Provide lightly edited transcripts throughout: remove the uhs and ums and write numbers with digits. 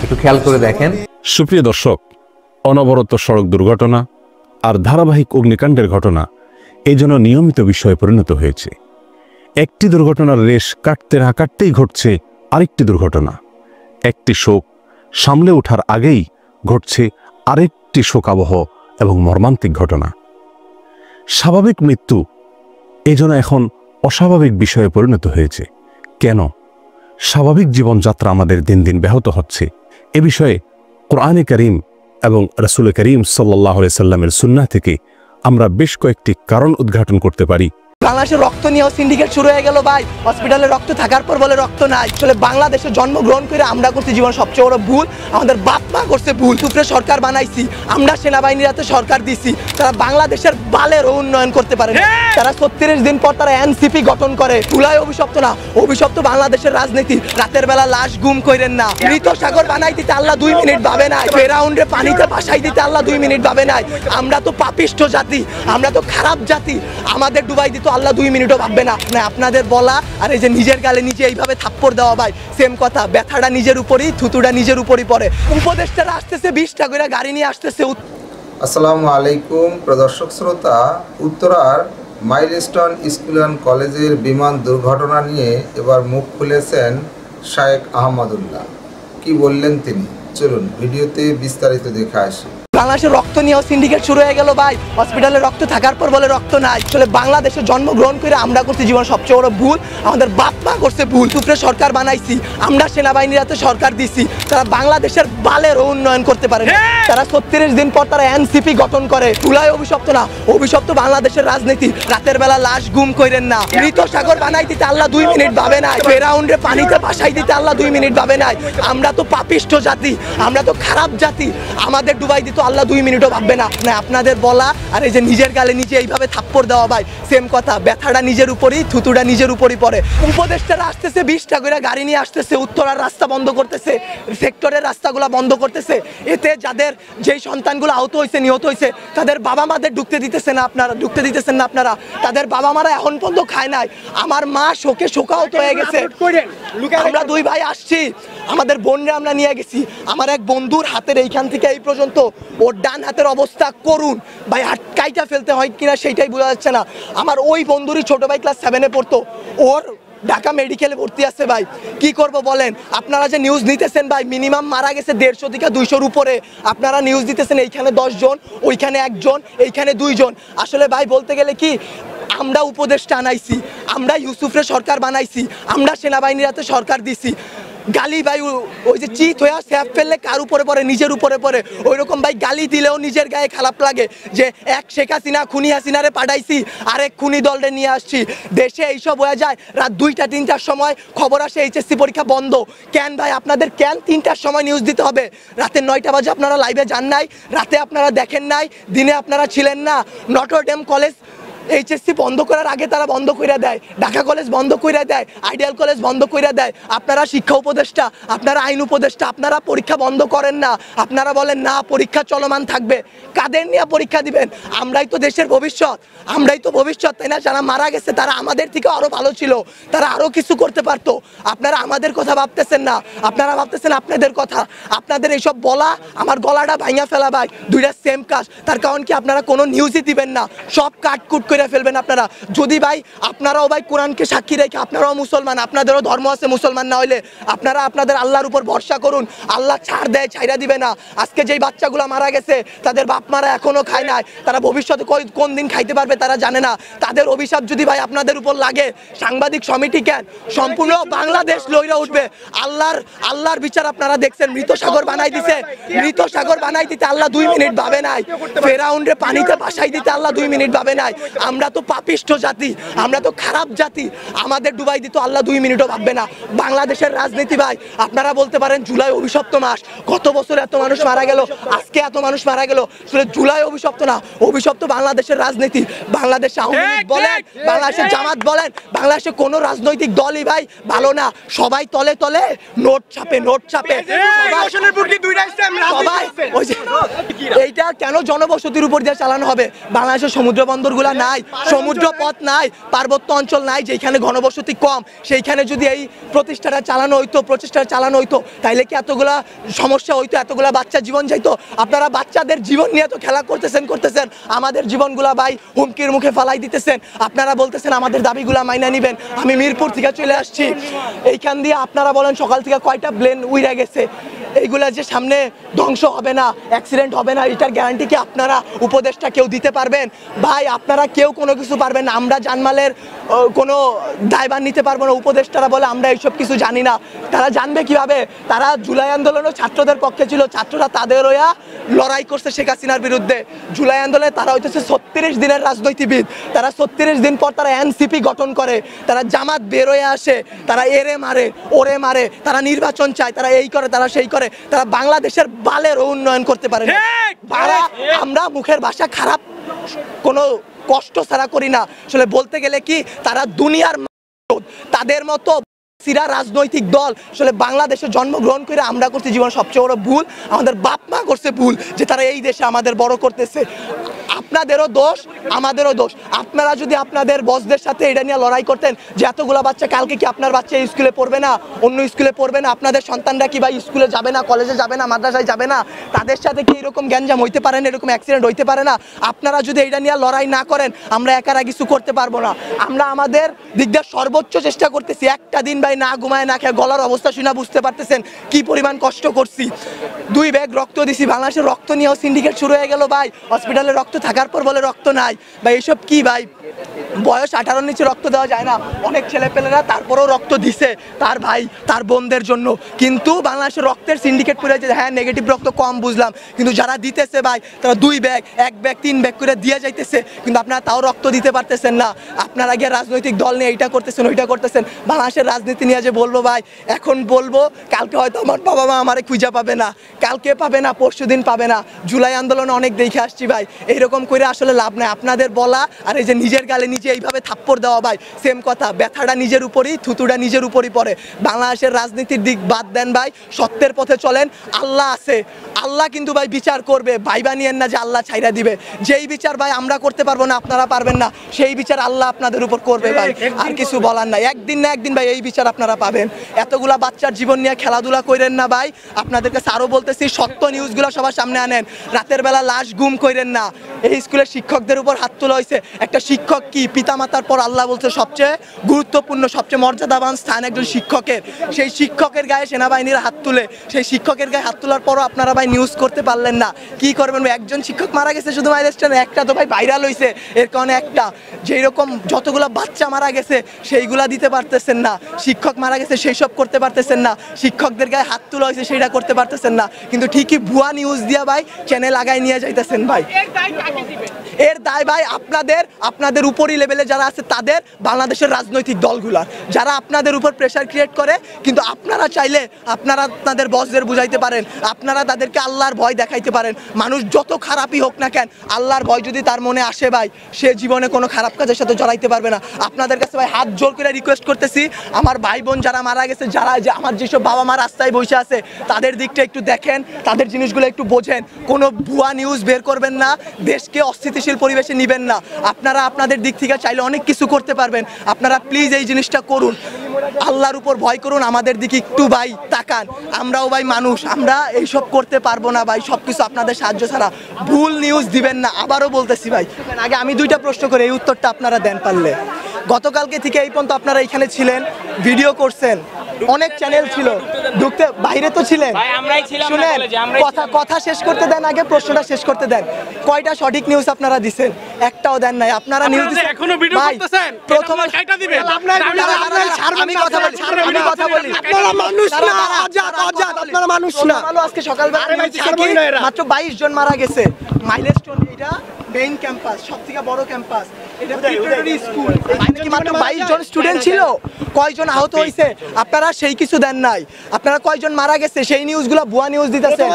একটু খেয়াল করে দেখেন। সুপ্রিয় দর্শক, অনবরত সড়ক দুর্ঘটনা আর ধারাবাহিক অগ্নিকাণ্ডের ঘটনা এই জন্য নিয়মিত বিষয়ে পরিণত হয়েছে। একটি দুর্ঘটনার রেশ কাটতে না কাটতেই ঘটছে আরেকটি দুর্ঘটনা। একটি শোক সামলে ওঠার আগেই ঘটছে আরেকটি শোকাবহ এবং মর্মান্তিক ঘটনা। স্বাভাবিক মৃত্যু এই জন্য এখন অস্বাভাবিক বিষয়ে পরিণত হয়েছে। কেন স্বাভাবিক জীবনযাত্রা আমাদের দিন দিন ব্যাহত হচ্ছে? এ বিষয়ে কোরআনে কারীম এবং রাসূল করিম সাল্লাল্লাহু আলাইহি সাল্লামের সুন্নাহ থেকে আমরা বেশ কয়েকটি কারণ উদ্ঘাটন করতে পারি। বাংলাদেশে রক্ত নিয়েও সিন্ডিকেট শুরু হয়ে গেল ভাই। হসপিটালে রক্ত থাকার পর বলে রক্ত নাই। আসলে বাংলাদেশে জন্মগ্রহণ করে আমরা করছি জীবন সবচেয়ে বড় ভুল। আমাদের বাপ মা করছে ভুল। সুপ্রে সরকার বানাইছি, আমরা সেনাবাহিনীর হাতে সরকার দিছি। তারা বাংলাদেশের বালের উন্নয়ন করতে পারে না। তারা 36 দিন পর তারা এনসিপি গঠন করে। তুলাই অভিশপ্ত না, অভিশপ্ত বাংলাদেশের রাজনীতি। রাতের বেলা লাশ গুম কইরেন না। মৃত সাগর বানাই দিতে আল্লাহ 2 মিনিট ভাবে নাই। ফেরাউনরে পানিতে ভাসাই দিতে আল্লাহ 2 মিনিট ভাবে নাই। আমরা তো পাপিষ্ঠ জাতি, আমরা তো খারাপ জাতি। আমাদের ডুবাই দিতে আল্লাহ 2 মিনিটও ভাববে না। আপনাদের বলা আর এই যে নিজের গালে নিজে এইভাবে থাপ্পড় দেওয়া ভাই সেম কথা। ব্যথাটা নিজের উপরই, থুতুটা নিজের উপরই পড়ে। উপদেষ্টারা আসতেছে 20টা করে গাড়ি নিয়ে আসতেছে। আসসালামু আলাইকুম প্রদর্শক শ্রোতা, উত্তরার মাইলস্টোন স্কুল অ্যান্ড কলেজের বিমান দুর্ঘটনা নিয়ে এবার মুখ খুলেছেন শায়েখ আহমদুল্লাহ। কি বললেন তিনি, চলুন ভিডিওতে বিস্তারিত দেখে আসি। বাংলাদেশে রক্ত নিয়েও সিন্ডিকেট শুরু হয়ে গেল ভাই। হসপিটালে রক্ত থাকার পর বলে রক্ত নাই। আসলে বাংলাদেশে জন্মগ্রহণ করে আমরা করছি জীবন সবচেয়ে বড় ভুল। আমাদের বাপ মা করছে ভুল। সুপ্রে সরকার বানাইছি, আমরা সেনাবাহিনীর হাতে সরকার দিছি। তারা বাংলাদেশের বালের উন্নয়ন করতে পারে না। তারা 36 দিন পর তারা এনসিপি গঠন করে। তুলাই অভিশপ্ত না, অভিশপ্ত বাংলাদেশের রাজনীতি। রাতের বেলা লাশ গুম কইরেন না। মৃত সাগর বানাই দিতে আল্লাহ 2 মিনিট ভাবে নাই। ফেরাউনরে পানিতে ভাসাই দিতে আল্লাহ 2 মিনিট ভাবে নাই। আমরা তো পাপিষ্ঠ জাতি, আমরা তো খারাপ জাতি। আমাদের ডুবাই দিতে আল্লাহ 2 মিনিটও ভাববে না। আপনাদের বলা আর এই যে নিজের গালে নিজে এইভাবে থাপ্পড় দেওয়া ভাই সেম কথা। ব্যথাটা নিজের উপরই, থুতুটা নিজের উপরই পড়ে। উপদেষ্টারা আসতেছে 20টা করে গাড়ি নিয়ে আসতেছে। উত্তরার রাস্তা বন্ধ করতেছে, সেক্টরের রাস্তাগুলো বন্ধ করতেছে। এতে যাদের যেই সন্তানগুলো আহত হয়েছে, নিহত হয়েছে, তাদের বাবা মাদের ঢুকতে দিতেছেন না আপনারা। তাদের বাবা মারা এখন পর্যন্ত খায় নাই। আমার মা শোকে শোকাহত হয়ে গেছে। আমরা 2 ভাই আসছি, আমাদের বোনরা আমরা নিয়ে গেছি। আমার এক বন্ধুর হাতের এইখান থেকে এই পর্যন্ত ওর ডান হাতের অবস্থা করুন ভাই, হাত কাইটা ফেলতে হয় কিনা সেইটাই বোঝা যাচ্ছে না। আমার ওই বন্ধুরই ছোট ভাই ক্লাস 7-এ পড়তো, ওর ঢাকা মেডিকেলে ভর্তি আছে ভাই। কি করব বলেন? আপনারা যে নিউজ নিতেছেন ভাই, মিনিমাম মারা গেছে 150 থেকে 200-র উপরে। আপনারা নিউজ দিতেছেন এইখানে 10 জন, ওইখানে 1 জন, এইখানে 2 জন। আসলে ভাই বলতে গেলে কি, আমরা উপদেষ্টা আনাইছি, আমরা ইউসুফরে সরকার বানাইছি, আমরা সেনাবাহিনীর হাতে সরকার দিছি। গালি ভাই ওই যে চিত হয়ে স্যাপ ফেললে কার উপরে পড়ে? নিজের উপরে পড়ে। ওই রকম ভাই গালি দিলেও নিজের গায়ে খারাপ লাগে যে এক শেখ হাসিনা খুনি হাসিনারে পাঠাইছি, আরেক খুনি দলরে নিয়ে আসছি। দেশে এইসব হয়ে যায়। রাত 2টা-3টার সময় খবর আসে এইচএসসি পরীক্ষা বন্ধ। কেন ভাই আপনাদের, কেন 3টার সময় নিউজ দিতে হবে? রাতে 9টা বাজে আপনারা লাইভে যান নাই, রাতে আপনারা দেখেন নাই, দিনে আপনারা ছিলেন না। নটরডেম কলেজ এইচএসসি বন্ধ করার আগে তারা বন্ধ করে দেয়, ঢাকা কলেজ বন্ধ করে দেয়, আইডিয়াল কলেজ বন্ধ করে দেয়। আপনারা শিক্ষা উপদেষ্টা, আপনারা আইন উপদেষ্টা, আপনারা পরীক্ষা বন্ধ করেন না। আপনারা বলেন না পরীক্ষা চলমান থাকবে। কাদের নিয়ে পরীক্ষা দিবেন? আমরাই তো দেশের ভবিষ্যৎ, আমরাই তো ভবিষ্যৎ, তাই না? যারা মারা গেছে তারা আমাদের থেকে আরো ভালো ছিল, তারা আরো কিছু করতে পারতো। আপনারা আমাদের কথা ভাবতেছেন না, আপনারা ভাবতেছেন আপনাদের কথা। আপনাদের এইসব বলা আমার গলাটা ভাঙা ফেলা ভাই, 2টা সেম কাজ। তার কারণ কি, আপনারা কোনো নিউজই দিবেন না, সব কাটকুট করে ফেলবেন আপনারা। যদি ভাই আপনারাও ভাই কোরআনকে সাক্ষী রেখে, আপনারাও মুসলমান, আপনাদেরও ধর্ম আছে, মুসলমান না হইলে আপনারা আপনাদের আল্লাহর উপর ভরসা করুন। আল্লাহ ছাড় দেয়, ছাইরা দিবে না। আজকে যেই বাচ্চাগুলো মারা গেছে তাদের বাপ মারা এখনো খায় নাই, তারা ভবিষ্যতে কোন দিন খাইতে পারবে তারা জানে না। তাদের অভিশাপ যদি ভাই আপনাদের উপর লাগে, সাংবাদিক সমিতি কেন, সম্পূর্ণ বাংলাদেশ লইরা উঠবে। আল্লাহর বিচার আপনারা দেখছেন। মৃত সাগর বানাই দিতে আল্লাহ 2 মিনিট ভাবে নাই। ফেরাউনরে পানিতে ভাসাই দিতে আল্লাহ 2 মিনিট ভাবে নাই। আমরা তো পাপিষ্ঠ জাতি, আমরা তো খারাপ জাতি। আমাদের ডুবাই দিতে আল্লাহ 2 মিনিটও ভাববে না। বাংলাদেশের রাজনীতি ভাই, আপনারা বলতে পারেন জুলাই অভিশপ্ত মাস, গত বছর এত মানুষ মারা গেল, আজকে এত মানুষ মারা গেল। আসলে জুলাই অভিশপ্ত না, অভিশপ্ত বাংলাদেশের রাজনীতি। বাংলাদেশে আওয়ামী লীগ বলেন, বাংলাদেশের জামাত বলেন, বাংলাদেশে কোনো রাজনৈতিক দলই ভাই ভালো না। সবাই তলে তলে নোট ছাপে। এইটা কেন জনবসতির উপর দিয়ে চালানো হবে? বাংলাদেশের সমুদ্র বন্দরগুলা নাই, নাই, সমুদ্র পথ নাই, পার্বত্য অঞ্চল নাই, যেখানে ঘনবসতি কম, সেইখানে যদি এই প্রচেষ্টাটা চালানো হইতো তাইলে কি এতগুলা সমস্যা হইতো, এতগুলা বাচ্চা জীবন যাইতো? আপনারা বাচ্চাদের জীবন নিয়ে তো খেলা করতেছেন, আমাদের জীবনগুলা ভাই হুমকির মুখে ফালাই দিতেছেন। আপনারা বলতেছেন আমাদের দাবিগুলা মাইনা নিবেন। আমি মিরপুর থেকে চলে আসছি, এইখান দিয়ে আপনারা বলেন সকাল থেকে কয়টা প্লেন উইরা গেছে, এইগুলা যে সামনে ধ্বংস হবে না, অ্যাক্সিডেন্ট হবে না, এটার গ্যারান্টি কি আপনারা উপদেশটা কেউ দিতে পারবেন? ভাই আপনারা কেউ কোনো কিছু পারবেন না, আমরা জানমালের কোনো দায়ভার নিতে পারবো না। উপদেষ্টারা বলে আমরা এইসব কিছু জানি না, তারা জানবে কিভাবে? তারা জুলাই আন্দোলনও ছাত্রদের পক্ষে ছিল, ছাত্ররা তাদের হইয়া লড়াই করছে শেখ হাসিনার বিরুদ্ধে। জুলাই আন্দোলনে তারা হইতেছে 36 দিনের রাজনীতিবিদ, তারা 36 দিন পর তারা এনসিপি গঠন করে, তারা জামাত বের হয়ে আসে, তারা এরে মারে ওরে মারে, তারা নির্বাচন চায়, তারা এই করে তারা সেই করে, তারা বাংলাদেশের বালের উন্নয়ন করতে পারে না। আমরা মুখের ভাষা খারাপ কোনো কষ্ট ছাড়া করি না, আসলে বলতে গেলে কি তারা দুনিয়ার তাদের মতো সিরা রাজনৈতিক দল আসলে বাংলাদেশে জন্মগ্রহণ করে আমরা করছি জীবন সবচেয়ে বড় ভুল, আমাদের বাপ মা করছে ভুল যে তারা এই দেশে আমাদের বড় করতেছে। আপনাদেরও দোষ আমাদেরও দোষ। আপনারা যদি আপনাদের বসদের সাথে এটা নিয়ে লড়াই করতেন যে এতগুলো বাচ্চা, কালকে কি আপনার বাচ্চা স্কুলে পড়বে না, অন্য স্কুলে পড়বে না? আপনাদের সন্তানরা কি ভাই স্কুলে যাবে না, কলেজে যাবে না, মাদ্রাসায় যাবে না? তাদের সাথে কি এরকম গ্যাঞ্জাম হইতে পারে না, এরকম অ্যাক্সিডেন্ট হইতে পারে না? আপনারা যদি এটা নিয়ে লড়াই না করেন আমরা একারা কিছু করতে পারবো না। আমরা আমাদের দিক দিয়ে সর্বোচ্চ চেষ্টা করতেছি। একটা দিন ভাই না ঘুমায় না খেয়ে, গলার অবস্থা শুনে বুঝতে পারতেছেন কি পরিমাণ কষ্ট করছি। 2 ব্যাগ রক্ত দিছি, বাংলাদেশের রক্ত নিয়েও সিন্ডিকেট শুরু হয়ে গেল ভাই। হসপিটালে রক্ত থাকার পর বলে রক্ত নাই। ভাই এসব কি ভাই? বয়স 18 নিচে রক্ত দেওয়া যায় না, অনেক ছেলেপেলেরা তারপরেও রক্ত দিছে তার ভাই তার বোনদের জন্য। কিন্তু বাংলাদেশের রক্তের সিন্ডিকেট করে যে হ্যাঁ নেগেটিভ রক্ত কম বুঝলাম, কিন্তু যারা দিতেছে ভাই তারা 2 ব্যাগ 1 ব্যাগ 3 ব্যাগ করে দিয়ে যাইতেছে, কিন্তু আপনারা তাও রক্ত দিতে পারতেছেন না। আপনারা গিয়ে রাজনৈতিক দল নিয়ে এইটা করতেছেন ওইটা করতেছেন। বাংলাদেশের রাজনীতি নিয়ে যে বলবো ভাই, এখন বলবো কালকে হয়তো আমার বাবা মা আমারে খুঁজে পাবে না, কালকে পাবে না, পরশু দিন পাবে না। জুলাই আন্দোলনে অনেক দেখে আসছি ভাই, এইরকম করে আসলে লাভ নাই। আপনাদের বলা আর এই যে নিজের গালে নিজে এইভাবে থাপ্পড় দেওয়া ভাই সেম কথা, ব্যথাটা নিজের উপরই, থুতুটা নিজের উপরই পড়ে। বাংলাদেশের রাজনীতির দিক বাদ দেন ভাই, সত্যের পথে চলেন। আল্লাহ আছে, আল্লাহ কিন্তু ভাই বিচার করবে। ভাইবা নিয়েন না যে আল্লাহ ছাইরা দিবে। যেই বিচার ভাই আমরা করতে পারবো না, আপনারা পারবেন না, সেই বিচার আল্লাহ আপনাদের উপর করবে ভাই। আর কিছু বলার নাই, একদিন না একদিন ভাই এই বিচার আপনারা পাবেন। এতগুলা বাচ্চার জীবন নিয়ে খেলাধুলা করেন না ভাই। আপনাদের কাছে আরো বলতেছি, সত্য নিউজগুলো সবার সামনে আনেন। রাতের বেলা লাশ গুম করেন না। এই স্কুলের শিক্ষকদের উপর হাত তোলা হয়েছে। একটা শিক্ষক কি পিতামাতার পর আল্লাহ বলছে সবচেয়ে গুরুত্বপূর্ণ, সবচেয়ে মর্যাদাবান স্থান একজন শিক্ষকের। সেই শিক্ষকের গায়ে সেনাবাহিনীর হাত তুলে, সেই শিক্ষকের গায়ে হাত তোলার পরও আপনারা ভাই নিউজ করতে পারলেন না। কি করবেন ভাই? একজন শিক্ষক মারা গেছে শুধু মাইলস্টোনে, একটা তো ভাই ভাইরাল হয়েছে, এর কারণে একটা। যেই রকম যতগুলা বাচ্চা মারা গেছে সেইগুলা দিতে পারতেছেন না, শিক্ষক মারা গেছে সেই সব করতে পারতেছেন না, শিক্ষকদের গায়ে হাত তোলা হয়েছে সেইটা করতে পারতেছেন না, কিন্তু ঠিকই ভুয়া নিউজ দিয়া ভাই চ্যানেল আগায় নিয়ে যাইতেছেন ভাই। এর দায় ভাই আপনাদের উপরই লেভেলে যারা আছে তাদের, বাংলাদেশের রাজনৈতিক দলগুলার, যারা আপনাদের উপর প্রেশার ক্রিয়েট করে। কিন্তু আপনারা চাইলে আপনারা আপনাদের বসদের বুঝাইতে পারেন, আপনারা তাদেরকে আল্লাহর ভয় দেখাইতে পারেন। মানুষ যত খারাপই হোক না কেন, আল্লাহর ভয় যদি তার মনে আসে ভাই, সে জীবনে কোনো খারাপ কাজের সাথে জড়াইতে পারবে না। আপনাদের কাছে ভাই হাত জোর করে রিকোয়েস্ট করতেছি, আমার ভাই বোন যারা মারা গেছে, যারা যে আমার যেসব বাবা মা রাস্তায় বসে আছে, তাদের দিকটা একটু দেখেন, তাদের জিনিসগুলো একটু বোঝেন। কোনো ভুয়া নিউজ বের করবেন না, দেশকে অস্থিতিশীল পরিবেশে নিবেন না। আপনারা আপনাদের দিক থেকে চাইলে অনেক কিছু করতে পারবেন। আপনারা প্লিজ এই জিনিসটা করুন, আল্লাহর উপর ভয় করুন, আমাদের দিকে একটু ভাই তাকান। আমরাও ভাই মানুষ, আমরা এইসব করতে পারবো না ভাই, সব কিছু আপনাদের সাহায্য ছাড়া। ভুল নিউজ দিবেন না, আবারও বলতেছি ভাই। আগে আমি 2টা প্রশ্ন করে এই উত্তরটা আপনারা দেন পারলে। গতকালকে থেকে এই পর্যন্ত আপনারা এখানে ছিলেন, ভিডিও করছেন, অনেক চ্যানেল ছিল, ঢুকতে বাইরে তো ছিলেন। শুনেন, কথা শেষ করতে দেন, আগে প্রশ্নটা শেষ করতে দেন। কয়টা সঠিক নিউজ আপনারা দিছেন? একটাও দেন নাই। আপনারা নিউজ এখনো ভিডিও করতেছেন, প্রথমে কাইটা দিবেন। আমি কথা বলি, আপনারা মানুষ না, আজাদ আপনারা মানুষ না। আজকে সকালবেলা মাত্র 22 জন মারা গেছে। মাইলস্টোন এটা মেইন ক্যাম্পাস, সবথেকে বড় ক্যাম্পাস। এটা প্রিপারেটরি স্কুল, এখানে কি মাত্র 22 জন স্টুডেন্ট ছিল? কয়জন আহত হইছে আপনারা সেই কিছু দেন নাই। আপনারা কয়জন মারা গেছে সেই নিউজগুলো ভুয়া নিউজ দিতেছেন।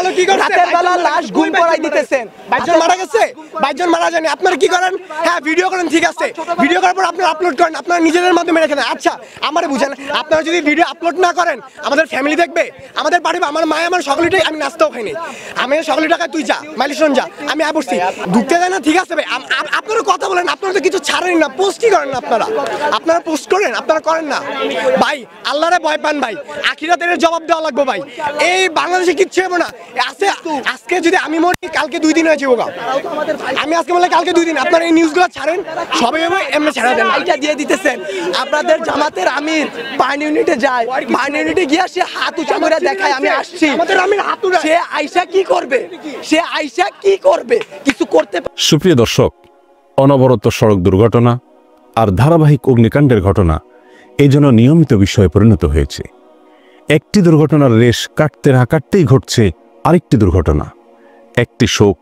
রাতের বেলা লাশ গুম করাই দিতেছেন। 22 জন মারা গেছে, 22 জন মারা যায়নি। আপনারা কি করেন? হ্যাঁ ভিডিও করেন, ঠিক আছে, ভিডিও করার পর আপনারা আপলোড করেন, আপনারা নিজেদের মাধ্যমে রেখেন। আচ্ছা আমারে বুঝেন, আপনারা যদি ভিডিও আপলোড না করেন আমাদের ফ্যামিলি দেখবে, আমাদের বাড়ি, আমার মায়ে আমার সকলেটাই, আমি নাস্তাও খাইনি, আমি সকলে টাকায় তুই যা মাইলস্টোন যা, আমি আবসছি ঢুকতে দেয় না, ঠিক আছে ভাই। আপনারা কথা বলেন, আপনারা তো কিছু ছাড়েন না, পোস্টই করেন না। আপনারা পোস্ট করেন, আপনারা করেন না ভাই। আল্লাহরে ভয় পান ভাই, আখিরাতের জবাব দেওয়া লাগবে ভাই। এই বাংলাদেশে কিচ্ছু হবে না। আজকে যদি আমি মরি, কালকে 2 দিন হয়েছে ওগা। আমি আজকে বললে কালকে 2 দিন। আপনারা এই নিউজগুলো ছাড়েন, সবাই এমনি ছাড়া দেন। এটা দিয়ে দিতেছেন আপনাদের জামাতের আমির বার্ন ইউনিটে যায়, বার্ন ইউনিটে গিয়ে সে হাত উঁচা করে দেখায় আমি আসছি। সে আইসা কি করবে? সে আইসা কি করবে? কিছু করতে। সুপ্রিয় দর্শক, অনবরত সড়ক দুর্ঘটনা আর ধারাবাহিক অগ্নিকাণ্ডের ঘটনা এই জন্য নিয়মিত বিষয়ে পরিণত হয়েছে। একটি দুর্ঘটনার রেশ কাটতে না কাটতেই ঘটছে আরেকটি দুর্ঘটনা। একটি শোক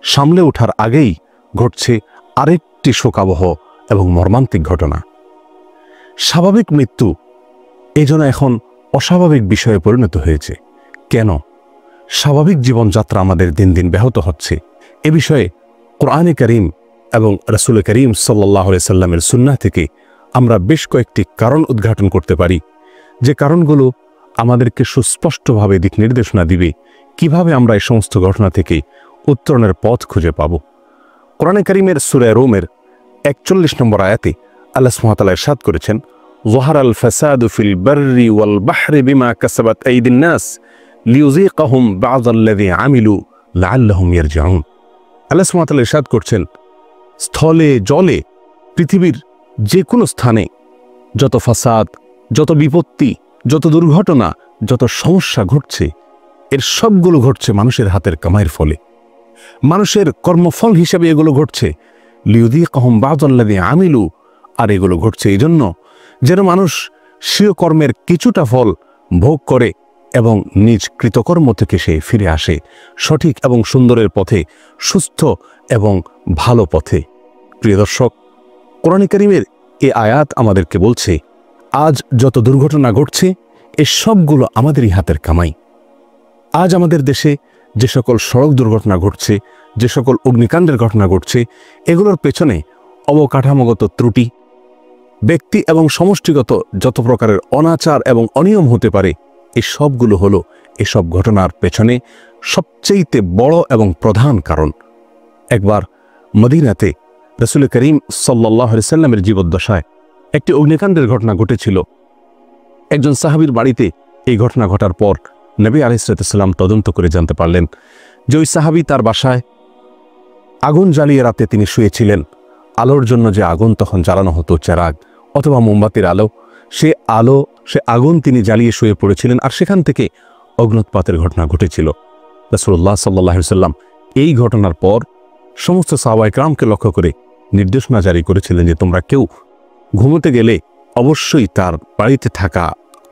সামলে ওঠার আগেই ঘটছে আরেকটি শোকাবহ এবং মর্মান্তিক ঘটনা। স্বাভাবিক মৃত্যু এই জন্য এখন অস্বাভাবিক বিষয়ে পরিণত হয়েছে। কেন স্বাভাবিক জীবনযাত্রা আমাদের দিন দিন ব্যাহত হচ্ছে? এ বিষয়ে কোরআনে কারীম এবং রাসূল করিম সাল্লাল্লাহু আলাইহি সাল্লামের সুন্নাহ থেকে আমরা বেশ কয়েকটি কারণ উদ্ঘাটন করতে পারি, যে কারণগুলো আমাদেরকে সুস্পষ্টভাবে দিক নির্দেশনা দিবে কিভাবে আমরা এই সমস্ত ঘটনা থেকে উত্তরণের পথ খুঁজে পাব। কোরআনে কারীমের সূরা রুমের 41 নম্বর আয়াতে আল্লাহ সুবহানাহু ওয়া তাআলা ইরশাদ করেছেন, যাহারাল ফাসাদু ফিল বাররি ওয়াল বাহরি বিমা কাসাবাত আইদিন নাস লিয়ুযীকাহুম বা'যাল্লাযী আমিলু লাআল্লাহুম ইয়ারজিউন। আল্লাহ সুবহানাহু ওয়া তাআলা ইরশাদ করছেন, স্থলে জলে পৃথিবীর যে কোনো স্থানে যত ফাসাদ, যত বিপত্তি, যত দুর্ঘটনা, যত সমস্যা ঘটছে, এর সবগুলো ঘটছে মানুষের হাতের কামাইয়ের ফলে। মানুষের কর্মফল হিসেবে এগুলো ঘটছে। লিয়ুযীকাহুম বা'যাল্লাযী আমিলু, আর এগুলো ঘটছে এই জন্য যেন মানুষ স্বীয় কর্মের কিছুটা ফল ভোগ করে এবং নিজ কৃতকর্ম থেকে সে ফিরে আসে সঠিক এবং সুন্দরের পথে, সুস্থ এবং ভালো পথে। প্রিয় দর্শক, কোরআনে কারীমের এই আয়াত আমাদেরকে বলছে আজ যত দুর্ঘটনা ঘটছে এ সবগুলো আমাদেরই হাতের কামাই। আজ আমাদের দেশে যে সকল সড়ক দুর্ঘটনা ঘটছে, যে সকল অগ্নিকাণ্ডের ঘটনা ঘটছে, এগুলোর পেছনে অবকাঠামোগত ত্রুটি, ব্যক্তি এবং সমষ্টিগত যত প্রকারের অনাচার এবং অনিয়ম হতে পারে, এই সবগুলো হলো এসব ঘটনার পেছনে সবচেয়ে বড় এবং প্রধান কারণ। একবার মদিনাতে রাসূল করিম সাল্লাল্লাহু আলাইহি সাল্লামের জীবদ্দশায় একটি অগ্নিকাণ্ডের ঘটনা ঘটেছিল। একজন সাহাবীর বাড়িতে এই ঘটনা ঘটার পর নবী আলাইহিস সালাম তদন্ত করে জানতে পারলেন যে ওই সাহাবী তার বাসায় আগুন জ্বালিয়ে রাতে তিনি শুয়েছিলেন। আলোর জন্য যে আগুন তখন জ্বালানো হতো, চেরাগ অথবা মোমবাতির আলো, সে আগুন তিনি জ্বালিয়ে শুয়ে পড়েছিলেন, আর সেখান থেকে অগ্নুৎপাতের ঘটনা ঘটেছিল। রাসূলুল্লাহ সাল্লাল্লাহু আলাইহি সাল্লাম এই ঘটনার পর সমস্ত সাহাবায়ে কেরামকে লক্ষ্য করে নির্দেশনা জারি করেছিলেন যে তোমরা কেউ ঘুমোতে গেলে অবশ্যই তার বাড়িতে থাকা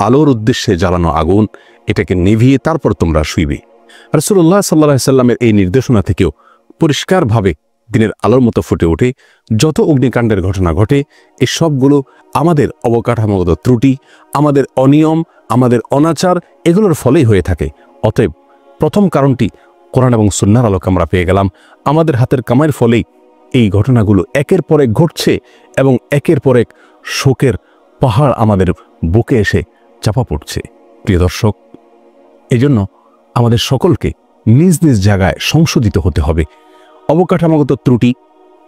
আলোর উদ্দেশ্যে জ্বালানো আগুন এটাকে নিভিয়ে তারপর তোমরা শুইবে। রাসূলুল্লাহ সাল্লাল্লাহু আলাইহি সাল্লামের এই নির্দেশনা থেকেও পরিষ্কারভাবে দিনের আলোর মতো ফুটে ওঠে যত অগ্নিকাণ্ডের ঘটনা ঘটে এই সবগুলো আমাদের অবকাঠামোগত ত্রুটি, আমাদের অনিয়ম, আমাদের অনাচার, এগুলোর ফলেই হয়ে থাকে। অতএব প্রথম কারণটি কোরআন এবং সুন্নাহর আলোকে আমরা পেয়ে গেলাম। আমাদের হাতের কামাইয়ের ফলেই এই ঘটনাগুলো একের পর এক ঘটছে এবং একের পর এক শোকের পাহাড় আমাদের বুকে এসে চাপা পড়ছে। প্রিয় দর্শক, এজন্য আমাদের সকলকে নিজ নিজ জায়গায় সংশোধিত হতে হবে। অবকাঠামোগত ত্রুটি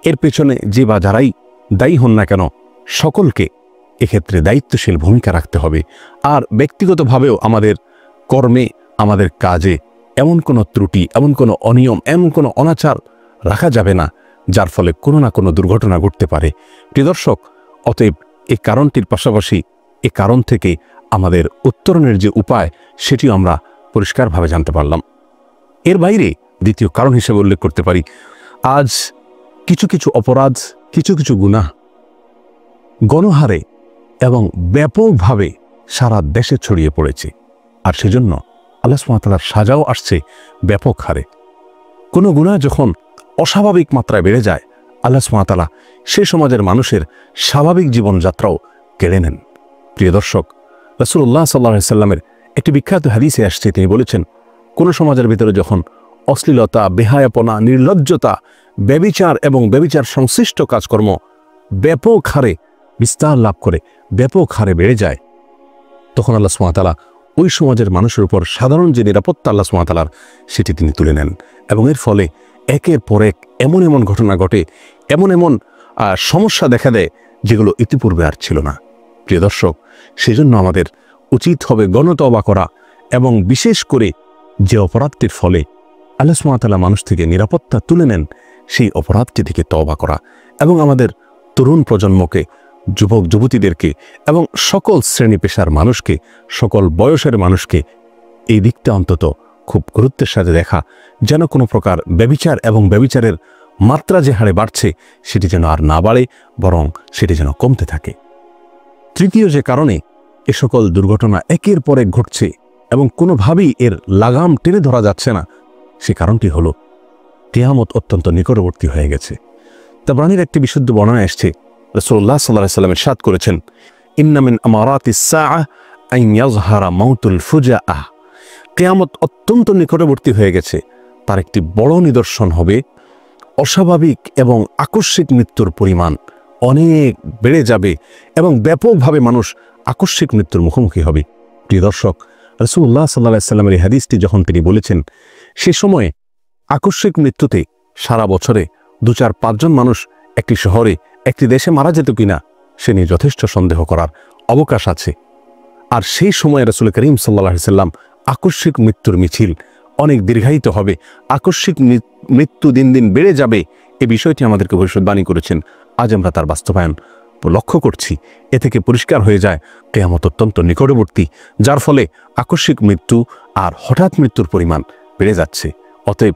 এর পেছনে যে বা যারাই দায়ী হন না কেন, সকলকে এক্ষেত্রে দায়িত্বশীল ভূমিকা রাখতে হবে। আর ব্যক্তিগতভাবেও আমাদের কর্মে, আমাদের কাজে এমন কোনো ত্রুটি, এমন কোনো অনিয়ম, এমন কোনো অনাচার রাখা যাবে না যার ফলে কোনো না কোনো দুর্ঘটনা ঘটতে পারে। প্রিয় দর্শক, অতএব এই কারণটির পাশাপাশি এই কারণ থেকে আমাদের উত্তরণের যে উপায় সেটিও আমরা পরিষ্কারভাবে জানতে পারলাম। এর বাইরে দ্বিতীয় কারণ হিসেবে উল্লেখ করতে পারি, আজ কিছু কিছু অপরাধ, কিছু কিছু গুনাহ গণহারে এবং ব্যাপকভাবে সারা দেশে ছড়িয়ে পড়েছে। আর সেজন্য আল্লাহ সুবহানাহু ওয়া তাআলার সাজাও আসছে ব্যাপক হারে। কোনো গুনাহ যখন অস্বাভাবিক মাত্রায় বেড়ে যায়, আল্লাহ সুবহানাহু ওয়া তাআলা সে সমাজের মানুষের স্বাভাবিক জীবনযাত্রাও কেড়ে নেন। প্রিয় দর্শক, রাসূলুল্লাহ সাল্লাল্লাহু আলাইহি সাল্লামের একটি বিখ্যাত হাদিসে আসছে, তিনি বলেছেন, কোনো সমাজের ভিতরে যখন অশ্লীলতা, বেহায়াপনা, নির্লজ্জতা, ব্যভিচার এবং ব্যভিচার সংশ্লিষ্ট কাজকর্ম ব্যাপক হারে বিস্তার লাভ করে, ব্যাপক হারে বেড়ে যায়, তখন আল্লাহ সুবহানাহু ওয়া তাআলা ওই সমাজের মানুষের উপর সাধারণ যে নিরাপত্তা আল্লাহ সুবহানাহু ওয়া তাআলার সেটি তিনি তুলে নেন। এবং এর ফলে একের পর এক এমন এমন ঘটনা ঘটে, এমন এমন সমস্যা দেখা দেয় যেগুলো ইতিপূর্বে আর ছিল না। প্রিয় দর্শক, সেজন্য আমাদের উচিত হবে গণতওবা করা এবং বিশেষ করে যে অপরাধটির ফলে আল্লাহ সুবহানাহু ওয়া তাআলা মানুষ থেকে নিরাপত্তা তুলে নেন সেই অপরাধটি থেকে তওবা করা এবং আমাদের তরুণ প্রজন্মকে, যুবক যুবতীদেরকে এবং সকল শ্রেণী পেশার মানুষকে, সকল বয়সের মানুষকে এই দিকটা অন্তত খুব গুরুত্বের সাথে দেখা, যেন কোনো প্রকার ব্যভিচার এবং ব্যভিচারের মাত্রা যে হারে বাড়ছে সেটি যেন আর না বাড়ে, বরং সেটি যেন কমতে থাকে। তৃতীয় যে কারণে এ সকল দুর্ঘটনা একের পর এক ঘটছে এবং কোনোভাবেই এর লাগাম টেনে ধরা যাচ্ছে না, সে কারণটি হলো কিয়ামত অত্যন্ত নিকটবর্তী হয়ে গেছে। তাবরানীর একটি বিশুদ্ধ বর্ণনা এসছে, রাসূলুল্লাহ সাল্লাল্লাহু আলাইহি ওয়াসাল্লাম ইরশাদ করেছেন, ইন্না মিন আমারাতিস সাআহ আন ইয়াযহারা মাউতুল ফুজাআহ। কিয়ামত অত্যন্ত নিকটবর্তী হয়ে গেছে, তার একটি বড় নিদর্শন হবে অস্বাভাবিক এবং আকস্মিক মৃত্যুর পরিমাণ অনেক বেড়ে যাবে এবং ব্যাপকভাবে মানুষ আকস্মিক মৃত্যুর মুখোমুখি হবে। প্রিয় দর্শক, রাসূলুল্লাহ সাল্লাল্লাহু আলাইহি ওয়াসাল্লামের এই হাদিসটি যখন তিনি বলেছেন, সে সময়ে আকস্মিক মৃত্যুতে সারা বছরে 2-4-5 জন মানুষ একটি শহরে, একটি দেশে মারা যেত কিনা সে নিয়ে যথেষ্ট সন্দেহ করার অবকাশ আছে। আর সেই সময়ে রাসূল করিম সাল্লাল্লাহু আলাইহি ওয়াসাল্লাম আকস্মিক মৃত্যুর মিছিল অনেক দীর্ঘায়িত হবে, আকস্মিক মৃত্যু দিন দিন বেড়ে যাবে, এই বিষয়টি আমাদেরকে ভবিষ্যৎবাণী করেছেন। আজ আমরা তার বাস্তবায়ন লক্ষ্য করছি। এ থেকে পরিষ্কার হয়ে যায় কিয়ামত অত্যন্ত নিকটবর্তী, যার ফলে আকস্মিক মৃত্যু আর হঠাৎ মৃত্যুর পরিমাণ বেড়ে যাচ্ছে। অতএব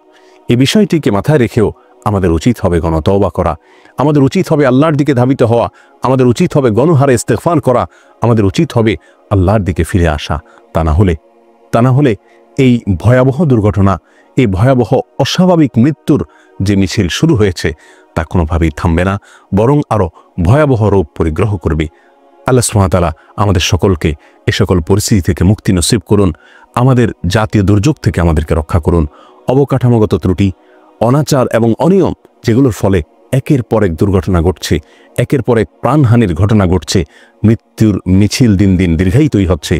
এই বিষয়টিকে মাথায় রেখেও আমাদের উচিত হবে গণতওবা করা, আমাদের উচিত হবে আল্লাহর দিকে ধাবিত হওয়া, আমাদের উচিত হবে গণহারে ইস্তেগফার করা, আমাদের উচিত হবে আল্লাহর দিকে ফিরে আসা। তা না হলে এই ভয়াবহ দুর্ঘটনা, এই ভয়াবহ অস্বাভাবিক মৃত্যুর যে মিছিল শুরু হয়েছে তা কোনোভাবেই থামবে না, বরং আরও ভয়াবহ রূপ পরিগ্রহ করবে। আল্লাহ সুবহানাহু ওয়া তাআলা আমাদের সকলকে এ সকল পরিস্থিতি থেকে মুক্তি নসিব করুন, আমাদের জাতীয় দুর্যোগ থেকে আমাদেরকে রক্ষা করুন। অবকাঠামোগত ত্রুটি, অনাচার এবং অনিয়ম যেগুলোর ফলে একের পর এক দুর্ঘটনা ঘটছে, একের পর এক প্রাণহানির ঘটনা ঘটছে, মৃত্যুর মিছিল দিন দিন দীর্ঘায়িতই হচ্ছে,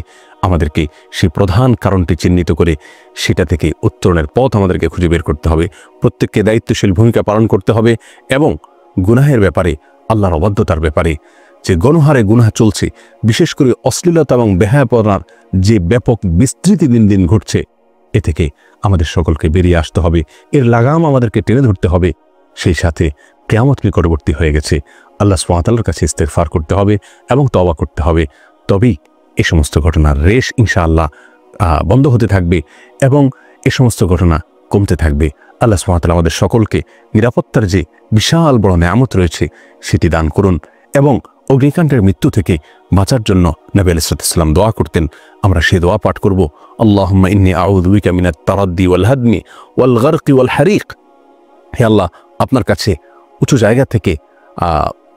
আমাদেরকে সেই প্রধান কারণটি চিহ্নিত করে সেটা থেকে উত্তরণের পথ আমাদেরকে খুঁজে বের করতে হবে। প্রত্যেককে দায়িত্বশীল ভূমিকা পালন করতে হবে এবং গুনাহের ব্যাপারে, আল্লাহর অবাধ্যতার ব্যাপারে যে গণহারে গুনাহ চলছে, বিশেষ করে অশ্লীলতা এবং বেহায়াপনার যে ব্যাপক বিস্তৃতি দিন দিন ঘটছে, এ থেকে আমাদের সকলকে বেরিয়ে আসতে হবে, এর লাগাম আমাদেরকে টেনে ধরতে হবে। সেই সাথে কিয়ামত নিকটবর্তী হয়ে গেছে, আল্লাহ সুবহানাহু ওয়া তাআলার কাছে ইস্তেগফার করতে হবে এবং তওবা করতে হবে। তবেই এই সমস্ত ঘটনার রেশ ইনশাআল্লাহ বন্ধ হতে থাকবে এবং এ সমস্ত ঘটনা কমতে থাকবে। আল্লাহ সুবহানাহু ওয়া তাআলা আমাদের সকলকে নিরাপত্তার যে বিশাল বড় নেয়ামত রয়েছে সেটি দান করুন এবং অগ্নিকাণ্ডের মৃত্যু থেকে বাঁচার জন্য নবী আলাইহিস সালাম দোয়া করতেন। আমরা সেই দোয়া পাঠ করব, আল্লাহুম্মা ইন্নী আউযু বিকা মিনাত তারাদ্দি ওয়াল হাদমি ওয়াল গারকি ওয়াল হারিক। হে আল্লাহ, আপনার কাছে উঁচু জায়গা থেকে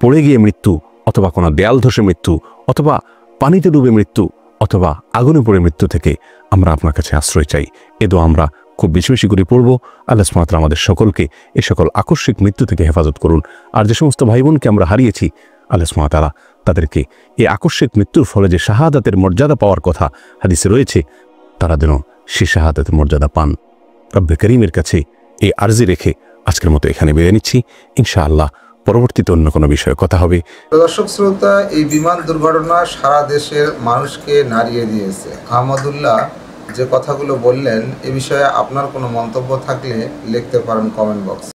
পড়ে গিয়ে মৃত্যু, অথবা কোনো দেয়াল ধসে মৃত্যু, অথবা পানিতে ডুবে মৃত্যু, অথবা আগুনে পড়ে মৃত্যু থেকে আমরা আপনার কাছে আশ্রয় চাই। এ দোয়া আমরা খুব বেশি বেশি করে পড়ব। আল্লাহ সুবহানাহু ওয়া তাআলা আমাদের সকলকে এ সকল আকস্মিক মৃত্যু থেকে হেফাজত করুন। আর যে সমস্ত ভাই বোনকে আমরা হারিয়েছি, আল্লাহ সুবহানাহু ওয়া তাআলা তাদেরকে এই আকস্মিক মৃত্যুর ফলে যে শাহাদাতের মর্যাদা পাওয়ার কথা হাদিসে রয়েছে, তারা যেন সে শাহাদাতের মর্যাদা পান। রব্বে করিমের কাছে এই আরজি রেখে আজকের মতো এখানে বিদায় নিচ্ছি। ইনশাআল্লাহ পরবর্তীতে অন্য কোনো বিষয়ে কথা হবে। দর্শক শ্রোতা, এই বিমান দুর্ঘটনা সারা দেশের মানুষকে নাড়িয়ে দিয়েছে। আহমদুল্লাহ যে কথাগুলো বললেন, এ বিষয়ে আপনার কোনো মন্তব্য থাকলে লিখতে পারেন কমেন্ট বক্সে।